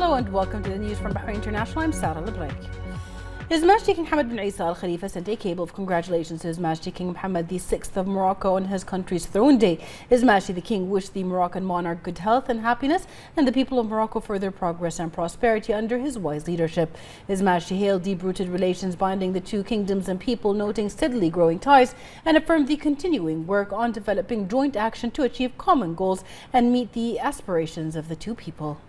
Hello and welcome to the news from Bahrain International. I'm Sarah Lebreik. His Majesty King Hamad bin Isa Al Khalifa sent a cable of congratulations to His Majesty King Mohammed VI of Morocco on his country's throne day. His Majesty the King wished the Moroccan monarch good health and happiness and the people of Morocco further progress and prosperity under his wise leadership. His Majesty hailed deep-rooted relations binding the two kingdoms and people, noting steadily growing ties, and affirmed the continuing work on developing joint action to achieve common goals and meet the aspirations of the two people.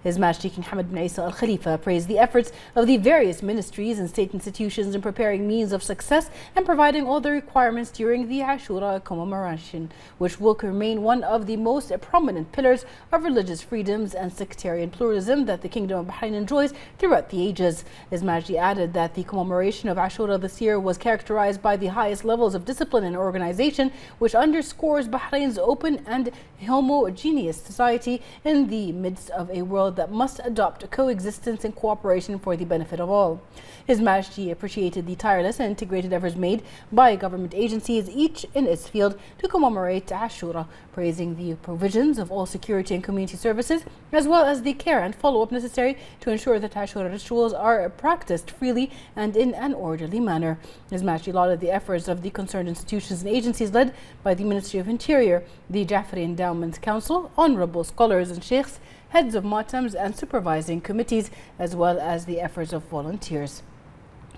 His Majesty King Hamad bin Isa Al Khalifa praised the efforts of the various ministries and state institutions in preparing means of success and providing all the requirements during the Ashura commemoration, which will remain one of the most prominent pillars of religious freedoms and sectarian pluralism that the Kingdom of Bahrain enjoys throughout the ages. His Majesty added that the commemoration of Ashura this year was characterized by the highest levels of discipline and organization, which underscores Bahrain's open and homogeneous society in the midst of a world that must adopt coexistence and cooperation for the benefit of all. His Majesty appreciated the tireless and integrated efforts made by government agencies, each in its field, to commemorate Ashura, praising the provisions of all security and community services, as well as the care and follow-up necessary to ensure that Ashura rituals are practiced freely and in an orderly manner. His Majesty lauded the efforts of the concerned institutions and agencies led by the Ministry of Interior, the Jafri Endowment Council, honorable scholars and sheikhs, heads of matams and supervising committees, as well as the efforts of volunteers.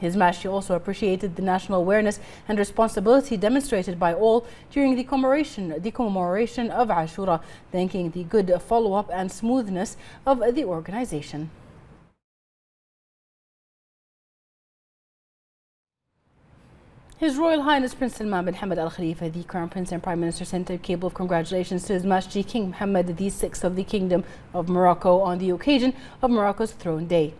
His Majesty also appreciated the national awareness and responsibility demonstrated by all during the commemoration of Ashura, thanking the good follow-up and smoothness of the organization. His Royal Highness Prince Salman bin Hamad Al Khalifa, the Crown Prince and Prime Minister, sent a cable of congratulations to His Majesty King Mohammed VI of the Kingdom of Morocco on the occasion of Morocco's throne day.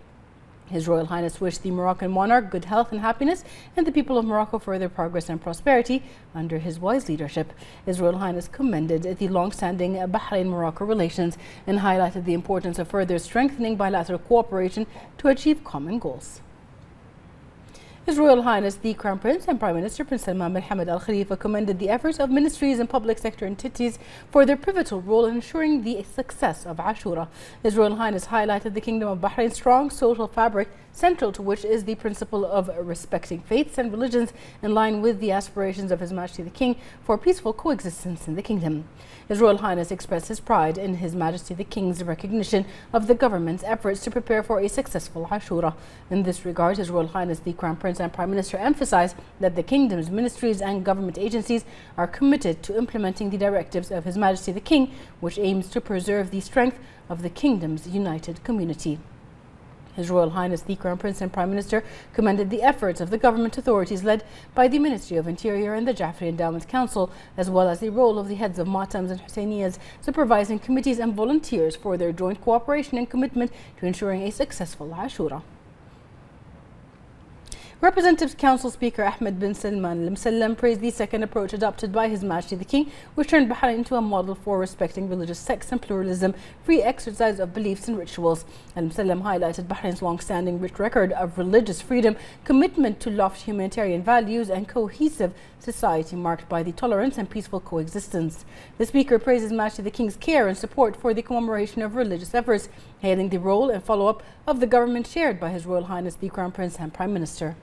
His Royal Highness wished the Moroccan monarch good health and happiness and the people of Morocco further progress and prosperity under his wise leadership. His Royal Highness commended the long-standing Bahrain-Morocco relations and highlighted the importance of further strengthening bilateral cooperation to achieve common goals. His Royal Highness the Crown Prince and Prime Minister Prince Salman bin Hamad Al Khalifa commended the efforts of ministries and public sector entities for their pivotal role in ensuring the success of Ashura. His Royal Highness highlighted the Kingdom of Bahrain's strong social fabric, central to which is the principle of respecting faiths and religions in line with the aspirations of His Majesty the King for peaceful coexistence in the kingdom. His Royal Highness expressed his pride in His Majesty the King's recognition of the government's efforts to prepare for a successful Ashura. In this regard, His Royal Highness the Crown Prince and Prime Minister emphasized that the kingdom's ministries and government agencies are committed to implementing the directives of His Majesty the King, which aims to preserve the strength of the kingdom's united community. His Royal Highness the Crown Prince and Prime Minister commended the efforts of the government authorities led by the Ministry of Interior and the Jafri Endowment Council, as well as the role of the heads of matams and Husainiyas, supervising committees and volunteers for their joint cooperation and commitment to ensuring a successful Ashura. Representatives Council Speaker Ahmed bin Salman Al Msallam praised the second approach adopted by His Majesty the King, which turned Bahrain into a model for respecting religious sects and pluralism, free exercise of beliefs and rituals. Al Msallam highlighted Bahrain's long-standing rich record of religious freedom, commitment to lofty humanitarian values, and cohesive society marked by the tolerance and peaceful coexistence. The Speaker praised His Majesty the King's care and support for the commemoration of religious efforts, hailing the role and follow-up of the government shared by His Royal Highness the Crown Prince and Prime Minister.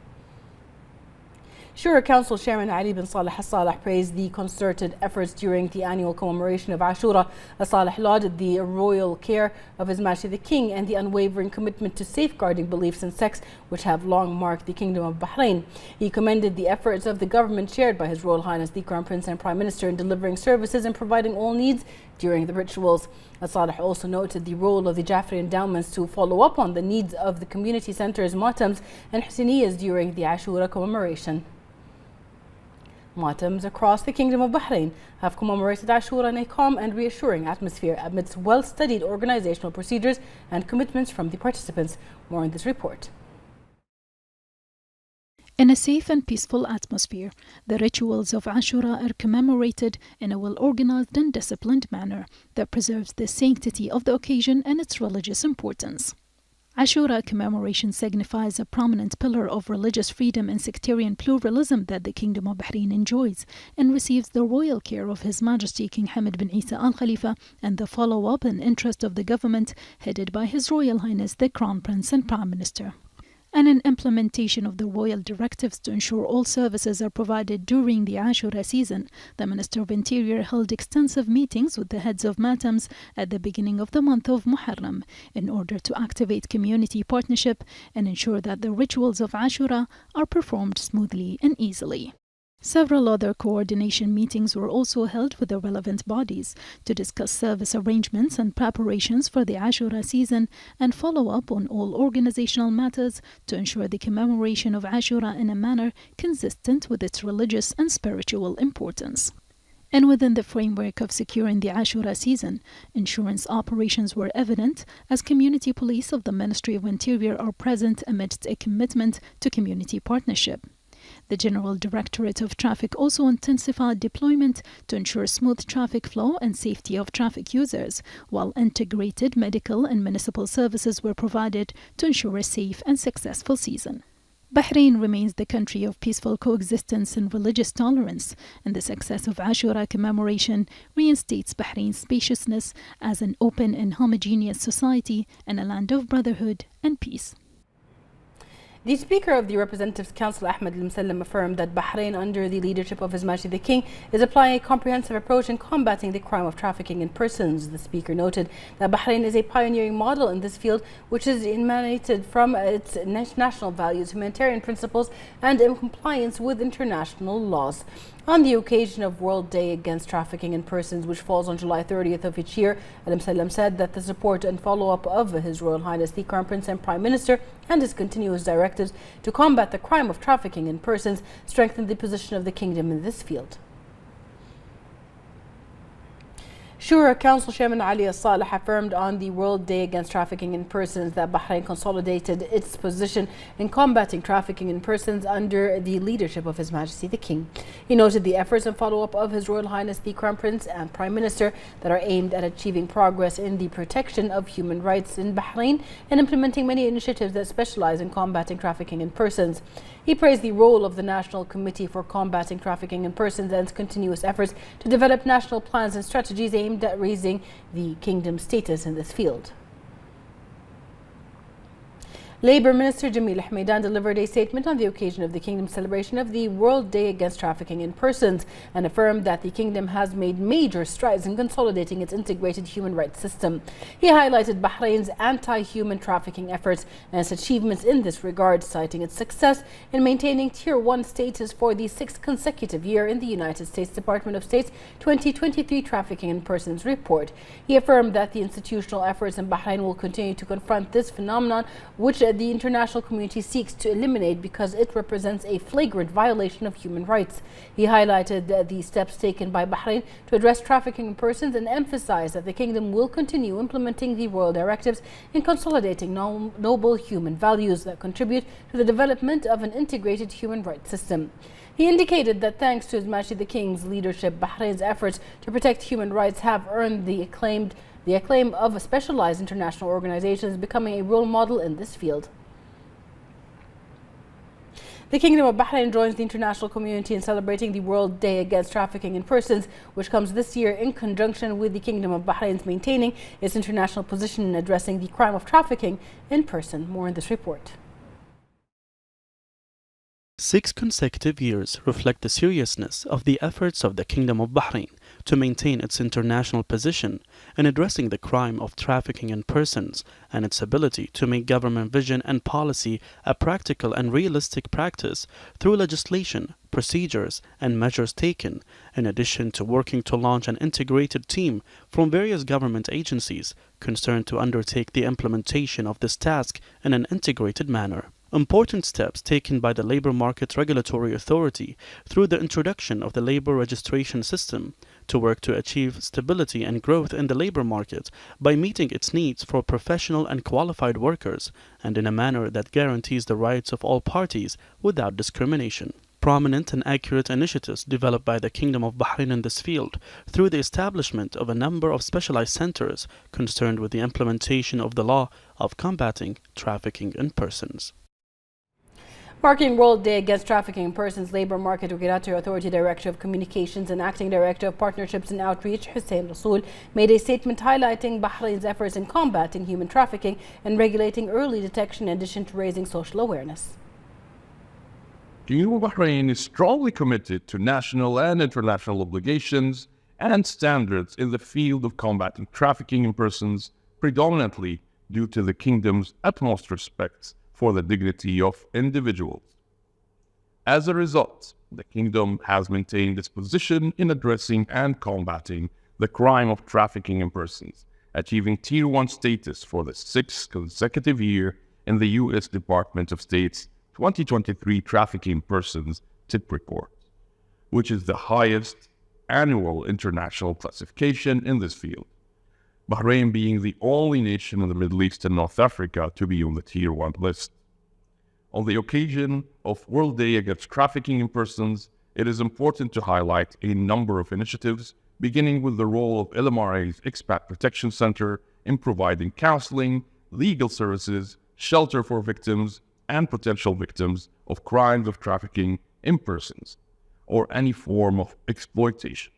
Shura Council Chairman Ali bin Saleh Al Saleh praised the concerted efforts during the annual commemoration of Ashura. Al Saleh lauded the royal care of His Majesty the King and the unwavering commitment to safeguarding beliefs and sects which have long marked the Kingdom of Bahrain. He commended the efforts of the government shared by His Royal Highness the Crown Prince and Prime Minister in delivering services and providing all needs during the rituals. Al Saleh also noted the role of the Jafri endowments to follow up on the needs of the community centers, matams and Husainiyas during the Ashura commemoration. Matams across the Kingdom of Bahrain have commemorated Ashura in a calm and reassuring atmosphere amidst well-studied organizational procedures and commitments from the participants. More in this report. In a safe and peaceful atmosphere, the rituals of Ashura are commemorated in a well-organized and disciplined manner that preserves the sanctity of the occasion and its religious importance. Ashura commemoration signifies a prominent pillar of religious freedom and sectarian pluralism that the Kingdom of Bahrain enjoys and receives the royal care of His Majesty King Hamad bin Isa Al Khalifa and the follow-up and interest of the government headed by His Royal Highness the Crown Prince and Prime Minister. And in implementation of the royal directives to ensure all services are provided during the Ashura season, the Minister of Interior held extensive meetings with the heads of matams at the beginning of the month of Muharram in order to activate community partnership and ensure that the rituals of Ashura are performed smoothly and easily. Several other coordination meetings were also held with the relevant bodies to discuss service arrangements and preparations for the Ashura season and follow up on all organizational matters to ensure the commemoration of Ashura in a manner consistent with its religious and spiritual importance. And within the framework of securing the Ashura season, insurance operations were evident as community police of the Ministry of Interior are present amidst a commitment to community partnership. The General Directorate of Traffic also intensified deployment to ensure smooth traffic flow and safety of traffic users, while integrated medical and municipal services were provided to ensure a safe and successful season. Bahrain remains the country of peaceful coexistence and religious tolerance, and the success of Ashura commemoration reinstates Bahrain's spaciousness as an open and homogeneous society and a land of brotherhood and peace. The Speaker of the Representatives Council, Ahmed Al-Musallam, affirmed that Bahrain, under the leadership of His Majesty the King, is applying a comprehensive approach in combating the crime of trafficking in persons. The Speaker noted that Bahrain is a pioneering model in this field, which is emanated from its national values, humanitarian principles, and in compliance with international laws. On the occasion of World Day Against Trafficking in Persons, which falls on July 30th of each year, Al-Musallam said that the support and follow-up of His Royal Highness the Crown Prince and Prime Minister and his continuous directives to combat the crime of trafficking in persons strengthen the position of the Kingdom in this field. Shura Council Chairman Ali Al-Saleh affirmed on the World Day Against Trafficking in Persons that Bahrain consolidated its position in combating trafficking in persons under the leadership of His Majesty the King. He noted the efforts and follow-up of His Royal Highness the Crown Prince and Prime Minister that are aimed at achieving progress in the protection of human rights in Bahrain and implementing many initiatives that specialize in combating trafficking in persons. He praised the role of the National Committee for Combating Trafficking in Persons and its continuous efforts to develop national plans and strategies aimed at raising the Kingdom's status in this field. Labour Minister Jamil Al-Hameidan delivered a statement on the occasion of the Kingdom's celebration of the World Day Against Trafficking in Persons and affirmed that the Kingdom has made major strides in consolidating its integrated human rights system. He highlighted Bahrain's anti-human trafficking efforts and its achievements in this regard, citing its success in maintaining Tier 1 status for the 6th consecutive year in the United States Department of State's 2023 Trafficking in Persons report. He affirmed that the institutional efforts in Bahrain will continue to confront this phenomenon, which the international community seeks to eliminate because it represents a flagrant violation of human rights. He highlighted the steps taken by Bahrain to address trafficking in persons and emphasized that the Kingdom will continue implementing the royal directives in consolidating noble human values that contribute to the development of an integrated human rights system. He indicated that thanks to His Majesty the King's leadership, Bahrain's efforts to protect human rights have earned the acclaim of specialized international organizations becoming a role model in this field. The Kingdom of Bahrain joins the international community in celebrating the World Day Against Trafficking in Persons, which comes this year in conjunction with the Kingdom of Bahrain's maintaining its international position in addressing the crime of trafficking in person. More in this report. 6 consecutive years reflect the seriousness of the efforts of the Kingdom of Bahrain to maintain its international position in addressing the crime of trafficking in persons and its ability to make government vision and policy a practical and realistic practice through legislation, procedures, and measures taken, in addition to working to launch an integrated team from various government agencies concerned to undertake the implementation of this task in an integrated manner. Important steps taken by the Labour Market Regulatory Authority through the introduction of the labour registration system to work to achieve stability and growth in the labour market by meeting its needs for professional and qualified workers and in a manner that guarantees the rights of all parties without discrimination. prominent and accurate initiatives developed by the Kingdom of Bahrain in this field through the establishment of a number of specialized centers concerned with the implementation of the law of combating trafficking in persons. Marking World Day Against Trafficking in Persons, Labour Market Regulatory Authority Director of Communications and Acting Director of Partnerships and Outreach, Hussein Rasool, made a statement highlighting Bahrain's efforts in combating human trafficking and regulating early detection in addition to raising social awareness. Kingdom of Bahrain is strongly committed to national and international obligations and standards in the field of combating trafficking in persons, predominantly due to the Kingdom's utmost respect for the dignity of individuals. As a result, the Kingdom has maintained its position in addressing and combating the crime of trafficking in persons, achieving Tier 1 status for the 6th consecutive year in the U.S. Department of State's 2023 Trafficking in Persons TIP report, which is the highest annual international classification in this field, Bahrain being the only nation in the Middle East and North Africa to be on the Tier 1 list. On the occasion of World Day Against Trafficking in Persons, it is important to highlight a number of initiatives, beginning with the role of LMRA's Expat Protection Center in providing counseling, legal services, shelter for victims and potential victims of crimes of trafficking in persons or any form of exploitation,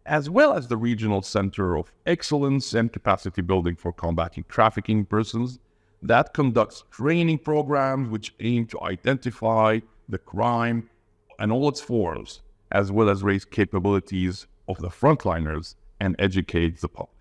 as well as the Regional Center of Excellence and Capacity Building for Combating Trafficking in Persons that conducts training programs which aim to identify the crime and all its forms, as well as raise capabilities of the frontliners and educate the public.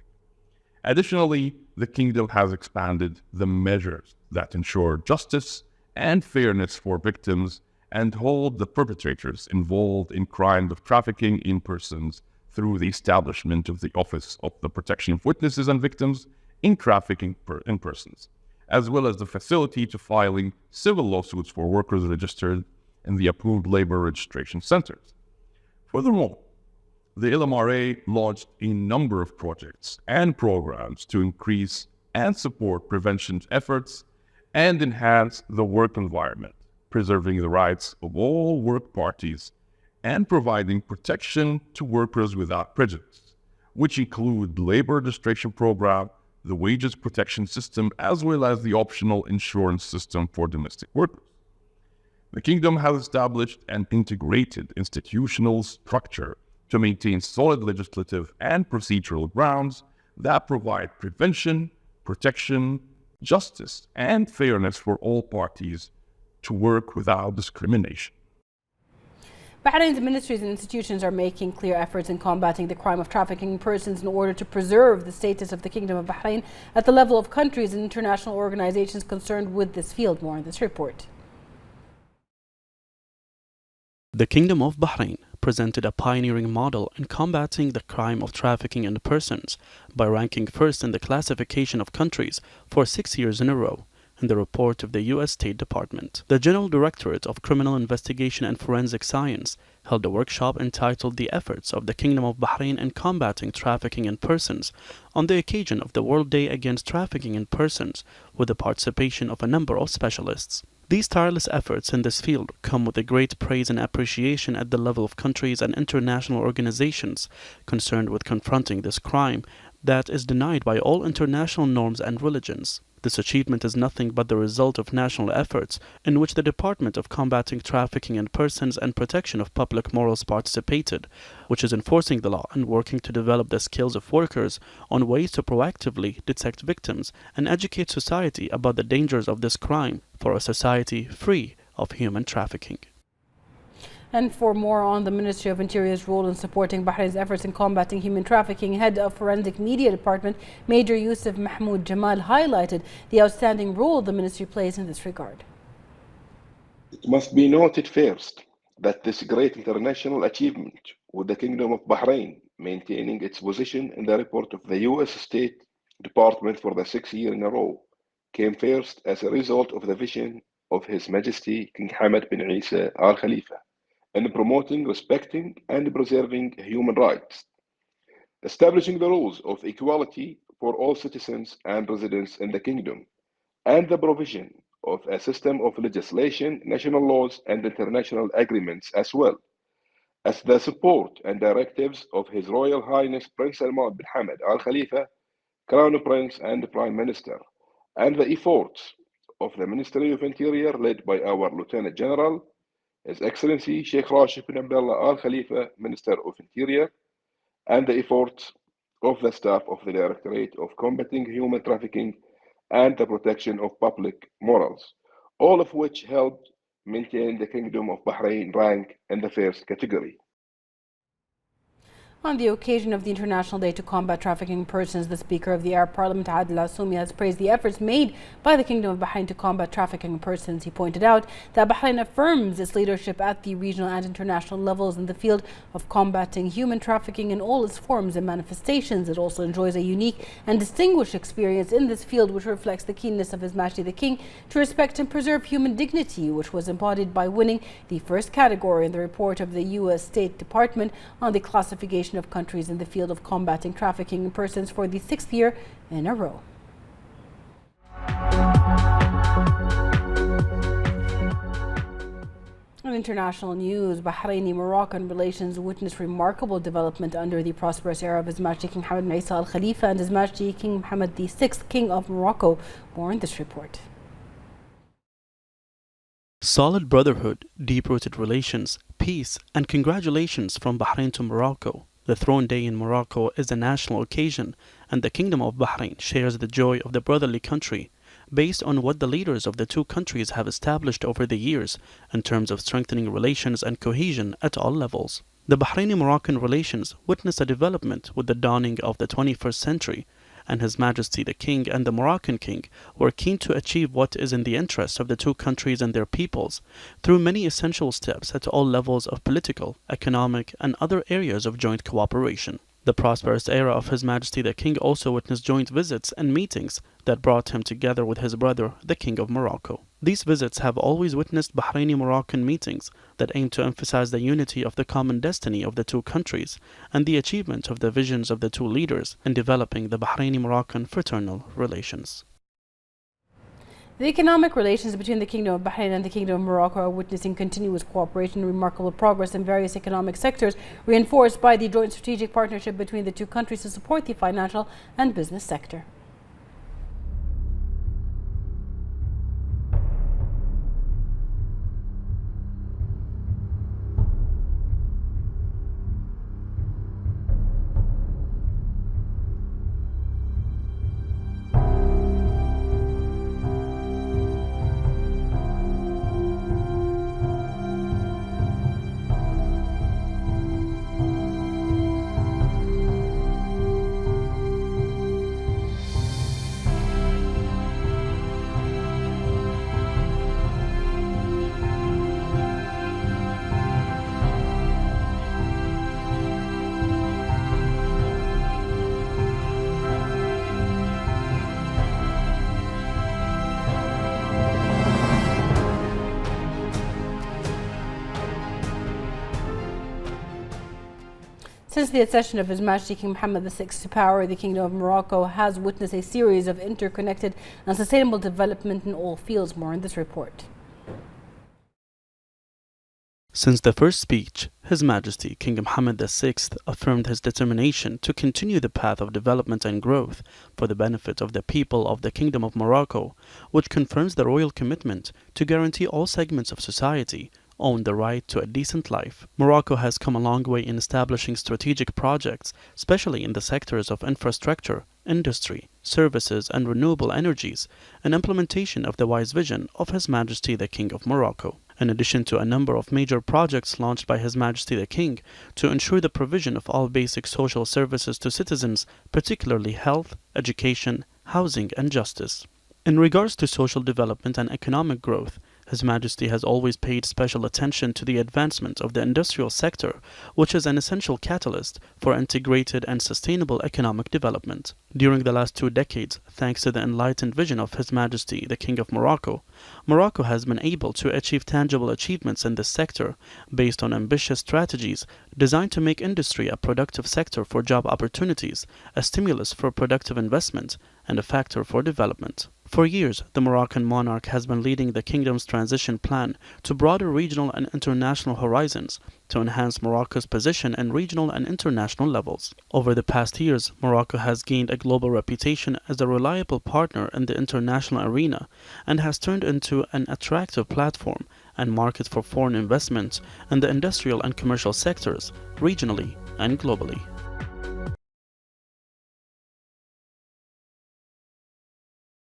Additionally, the Kingdom has expanded the measures that ensure justice and fairness for victims and hold the perpetrators involved in crimes of trafficking in persons through the establishment of the Office of the Protection of Witnesses and Victims in Trafficking in Persons, as well as the facility to filing civil lawsuits for workers registered in the approved labor registration centers. Furthermore, the LMRA launched a number of projects and programs to increase and support prevention efforts and enhance the work environment, preserving the rights of all work parties and providing protection to workers without prejudice, which include the labor registration program, the wages protection system, as well as the optional insurance system for domestic workers. The Kingdom has established an integrated institutional structure to maintain solid legislative and procedural grounds that provide prevention, protection, justice, and fairness for all parties to work without discrimination. Bahrain's ministries and institutions are making clear efforts in combating the crime of trafficking in persons in order to preserve the status of the Kingdom of Bahrain at the level of countries and international organizations concerned with this field. More in this report. The Kingdom of Bahrain presented a pioneering model in combating the crime of trafficking in persons by ranking first in the classification of countries for 6 years in a row in the report of the U.S. State Department. The General Directorate of Criminal Investigation and Forensic Science held a workshop entitled The Efforts of the Kingdom of Bahrain in Combating Trafficking in Persons on the occasion of the World Day Against Trafficking in Persons, with the participation of a number of specialists. These tireless efforts in this field come with a great praise and appreciation at the level of countries and international organizations concerned with confronting this crime that is denied by all international norms and religions. This achievement is nothing but the result of national efforts in which the Department of Combating Trafficking in Persons and Protection of Public Morals participated, which is enforcing the law and working to develop the skills of workers on ways to proactively detect victims and educate society about the dangers of this crime for a society free of human trafficking. And for more on the Ministry of Interior's role in supporting Bahrain's efforts in combating human trafficking, Head of Forensic Media Department, Major Yusuf Mahmoud Jamal, highlighted the outstanding role the ministry plays in this regard. It must be noted first that this great international achievement, with the Kingdom of Bahrain maintaining its position in the report of the U.S. State Department for the 6th year in a row, came first as a result of the vision of His Majesty King Hamad bin Isa Al Khalifa in promoting, respecting, and preserving human rights, establishing the rules of equality for all citizens and residents in the Kingdom, and the provision of a system of legislation, national laws, and international agreements, as well as the support and directives of His Royal Highness Prince Salman bin Hamad Al Khalifa, Crown Prince and Prime Minister, and the efforts of the Ministry of Interior led by our Lieutenant General, His Excellency Sheikh Rashid bin Abdullah Al Khalifa, Minister of Interior, and the efforts of the staff of the Directorate of Combating Human Trafficking and the Protection of Public Morals, all of which helped maintain the Kingdom of Bahrain rank in the first category. On the occasion of the International Day to Combat Trafficking in Persons, the Speaker of the Arab Parliament, Adel Assoumi, has praised the efforts made by the Kingdom of Bahrain to combat trafficking in persons. He pointed out that Bahrain affirms its leadership at the regional and international levels in the field of combating human trafficking in all its forms and manifestations. It also enjoys a unique and distinguished experience in this field, which reflects the keenness of His Majesty the King to respect and preserve human dignity, which was embodied by winning the first category in the report of the U.S. State Department on the classification of countries in the field of combating trafficking in persons for the 6th year in a row. In international news, Bahraini-Moroccan relations witnessed remarkable development under the prosperous era of His Majesty King Hamad bin Isa Al Khalifa and His Majesty King Mohammed VI, King of Morocco. More in this report. Solid brotherhood, deep-rooted relations, peace, and congratulations from Bahrain to Morocco. The Throne Day in Morocco is a national occasion, and the Kingdom of Bahrain shares the joy of the brotherly country, based on what the leaders of the two countries have established over the years in terms of strengthening relations and cohesion at all levels. The Bahraini-Moroccan relations witness a development with the dawning of the 21st century, and His Majesty the King and the Moroccan King were keen to achieve what is in the interest of the two countries and their peoples through many essential steps at all levels of political, economic, and other areas of joint cooperation. The prosperous era of His Majesty the King also witnessed joint visits and meetings that brought him together with his brother, the King of Morocco. These visits have always witnessed Bahraini-Moroccan meetings that aim to emphasize the unity of the common destiny of the two countries and the achievement of the visions of the two leaders in developing the Bahraini-Moroccan fraternal relations. The economic relations between the Kingdom of Bahrain and the Kingdom of Morocco are witnessing continuous cooperation and remarkable progress in various economic sectors, reinforced by the joint strategic partnership between the two countries to support the financial and business sector. Since the accession of His Majesty King Mohammed VI to power, the Kingdom of Morocco has witnessed a series of interconnected and sustainable development in all fields. More in this report. Since the first speech, His Majesty King Mohammed VI affirmed his determination to continue the path of development and growth for the benefit of the people of the Kingdom of Morocco, which confirms the royal commitment to guarantee all segments of society own the right to a decent life. Morocco has come a long way in establishing strategic projects, especially in the sectors of infrastructure, industry, services, and renewable energies, and implementation of the wise vision of His Majesty the King of Morocco. In addition to a number of major projects launched by His Majesty the King to ensure the provision of all basic social services to citizens, particularly health, education, housing, and justice. In regards to social development and economic growth, His Majesty has always paid special attention to the advancement of the industrial sector, which is an essential catalyst for integrated and sustainable economic development. During the last 2 decades, thanks to the enlightened vision of His Majesty the King of Morocco, Morocco has been able to achieve tangible achievements in this sector based on ambitious strategies designed to make industry a productive sector for job opportunities, a stimulus for productive investment, and a factor for development. For years, the Moroccan monarch has been leading the kingdom's transition plan to broader regional and international horizons to enhance Morocco's position in regional and international levels. Over the past years, Morocco has gained a global reputation as a reliable partner in the international arena and has turned into an attractive platform and market for foreign investment in the industrial and commercial sectors, regionally and globally.